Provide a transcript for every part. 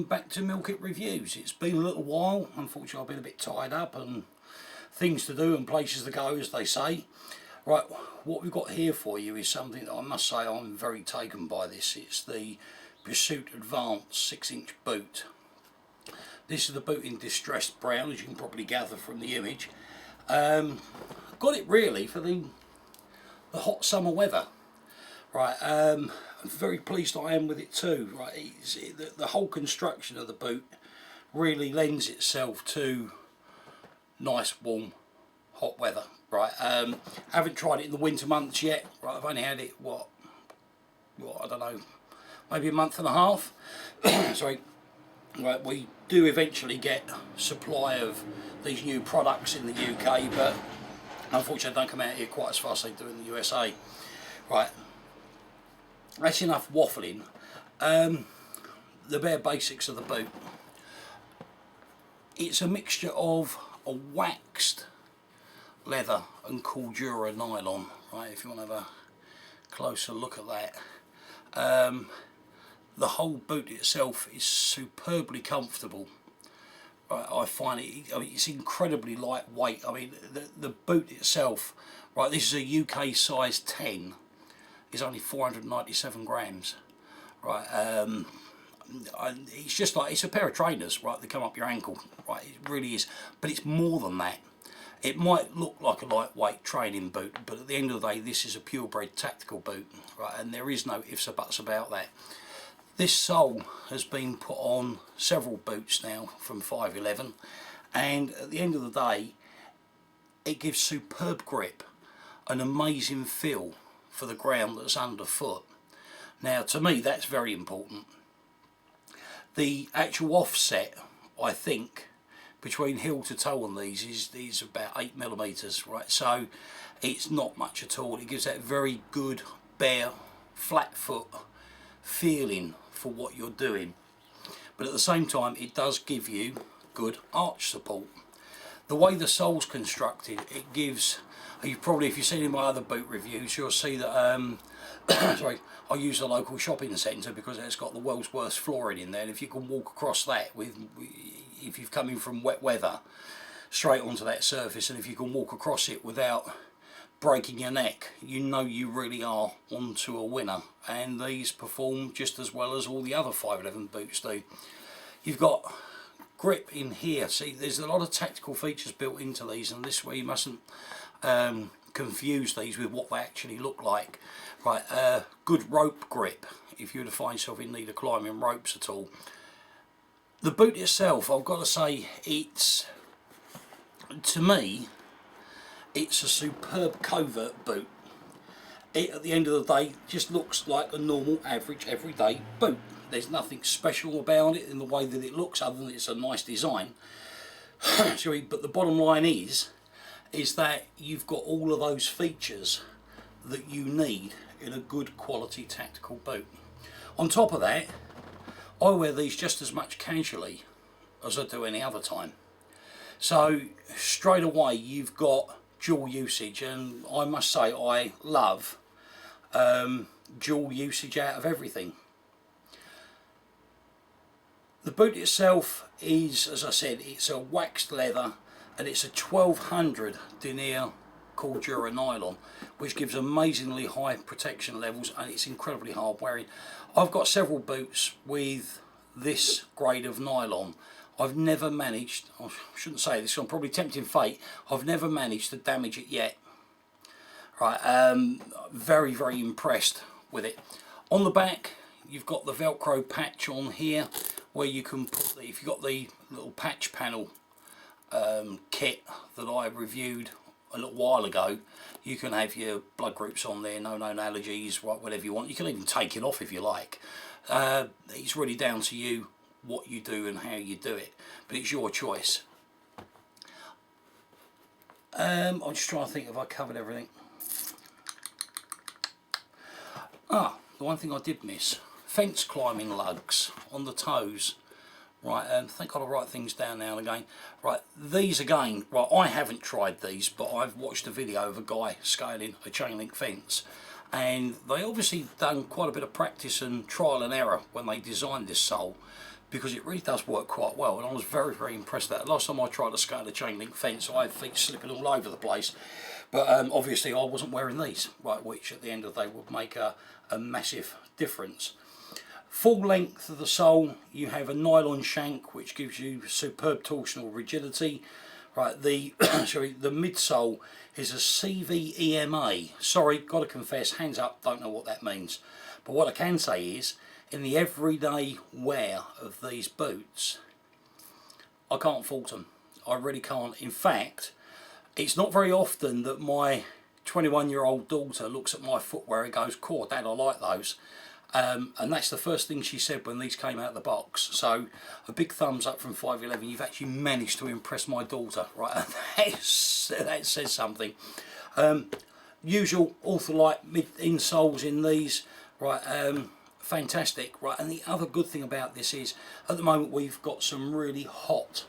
Back to Milk It Reviews. It's been a little while. Unfortunately, I've been a bit tied up and things to do and places to go, as they say. Right, what we've got here for you is something that I must say I'm very taken by this. It's the Pursuit Advanced 6-inch boot. This is the boot in distressed brown, as you can probably gather from the image. Got it really for the hot summer weather. Right, I'm very pleased I am with it too. Right, the whole construction of the boot really lends itself to nice, warm, hot weather. Right, haven't tried it in the winter months yet. Right, I've only had it what I don't know, maybe a month and a half. Sorry. Right, we do eventually get supply of these new products in the UK, but unfortunately they don't come out here quite as fast as they do in the USA. Right, that's enough waffling. The bare basics of the boot. It's a mixture of a waxed leather and Cordura nylon. Right, if you want to have a closer look at that. The whole boot itself is superbly comfortable. Right, I find it. I mean, it's incredibly lightweight. I mean, the boot itself. Right, this is a UK size 10. Is only 497 grams. Right, it's just like it's a pair of trainers. Right, they come up your ankle. Right, it really is. But it's more than that. It might look like a lightweight training boot, but at the end of the day, this is a purebred tactical boot. Right, and there is no ifs or buts about that. This sole has been put on several boots now from 511, and at the end of the day it gives superb grip, an amazing feel for the ground that's underfoot. Now to me that's very important. The actual offset, I think, between heel to toe on these is about 8mm, right, so it's not much at all. It gives that very good bare flat foot feeling for what you're doing, but at the same time it does give you good arch support. The way the sole's constructed, it gives, you probably, if you've seen in my other boot reviews, you'll see that sorry, I use the local shopping centre because it's got the world's worst flooring in there, and if you can walk across that if you've come in from wet weather straight onto that surface, and if you can walk across it without breaking your neck, you know you really are onto a winner. And these perform just as well as all the other 511 boots do. You've got grip in here. See, there's a lot of tactical features built into these, and this way you mustn't confuse these with what they actually look like. Right, good rope grip if you were to find yourself in need of climbing ropes at all. The boot itself, I've got to say, it's, to me, it's a superb covert boot. It, at the end of the day, just looks like a normal, average, everyday boot. There's nothing special about it in the way that it looks, other than it's a nice design. But the bottom line is that you've got all of those features that you need in a good quality tactical boot. On top of that, I wear these just as much casually as I do any other time. So straight away you've got dual usage, and I must say I love dual usage out of everything. The boot itself is, as I said, it's a waxed leather, and it's a 1200 denier Cordura nylon, which gives amazingly high protection levels, and it's incredibly hard wearing. I've got several boots with this grade of nylon. I've never managed, I shouldn't say this, I'm probably tempting fate, I've never managed to damage it yet. Right, very, very impressed with it. On the back, you've got the Velcro patch on here, where you can put, if you've got the little patch panel kit that I reviewed a little while ago, you can have your blood groups on there, no known allergies, whatever you want. You can even take it off if you like. It's really down to you what you do and how you do it, but it's your choice. I'm just trying to think if I covered everything. The one thing I did miss, fence climbing lugs on the toes. Right, I think I'll write things down now and again. Right, these again, right, I haven't tried these, but I've watched a video of a guy scaling a chain link fence, and they obviously done quite a bit of practice and trial and error when they designed this sole, because it really does work quite well, and I was very, very impressed with that. Last time I tried to scale a chain link fence, I had feet slipping all over the place, but obviously I wasn't wearing these, right, which at the end of the day would make a massive difference. Full length of the sole, you have a nylon shank which gives you superb torsional rigidity. Right, the the midsole is a CVEMA. Sorry, got to confess, hands up, don't know what that means. But what I can say is, in the everyday wear of these boots, I can't fault them. I really can't. In fact, it's not very often that my 21-year-old daughter looks at my footwear and goes, "Cool, Dad, I like those." And that's the first thing she said when these came out of the box. So a big thumbs up from 511. You've actually managed to impress my daughter, right? That says something. Usual Ortholite mid insoles in these, right? Fantastic, right? And the other good thing about this is, at the moment we've got some really hot,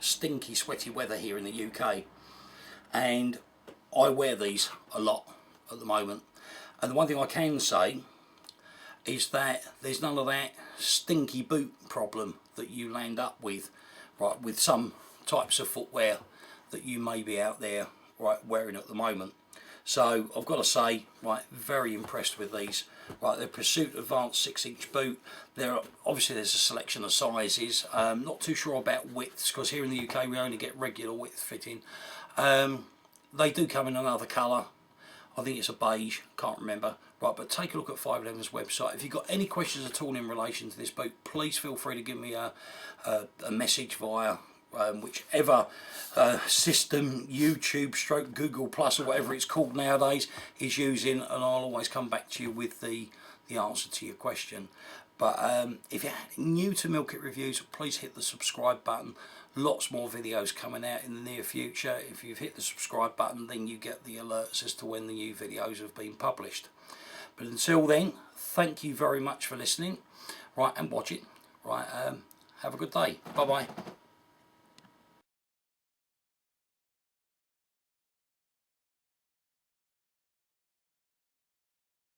stinky, sweaty weather here in the UK, and I wear these a lot at the moment. And the one thing I can say is that there's none of that stinky boot problem that you land up with, right, with some types of footwear that you may be out there, right, wearing at the moment. So I've got to say, right, very impressed with these. Right, they're Pursuit Advanced 6-inch boot. Obviously there's a selection of sizes. Not too sure about widths, because here in the UK we only get regular width fitting. They do come in another colour. I think it's a beige, can't remember. Right, but take a look at 511's website. If you've got any questions at all in relation to this boot, please feel free to give me a message via whichever system, YouTube / Google Plus or whatever it's called nowadays, is using, and I'll always come back to you with the answer to your question. But if you're new to Milk It Reviews, please hit the subscribe button. Lots more videos coming out in the near future. If you've hit the subscribe button, then you get the alerts as to when the new videos have been published. But until then, thank you very much for listening, right, and watching. Right, have a good day. Bye bye.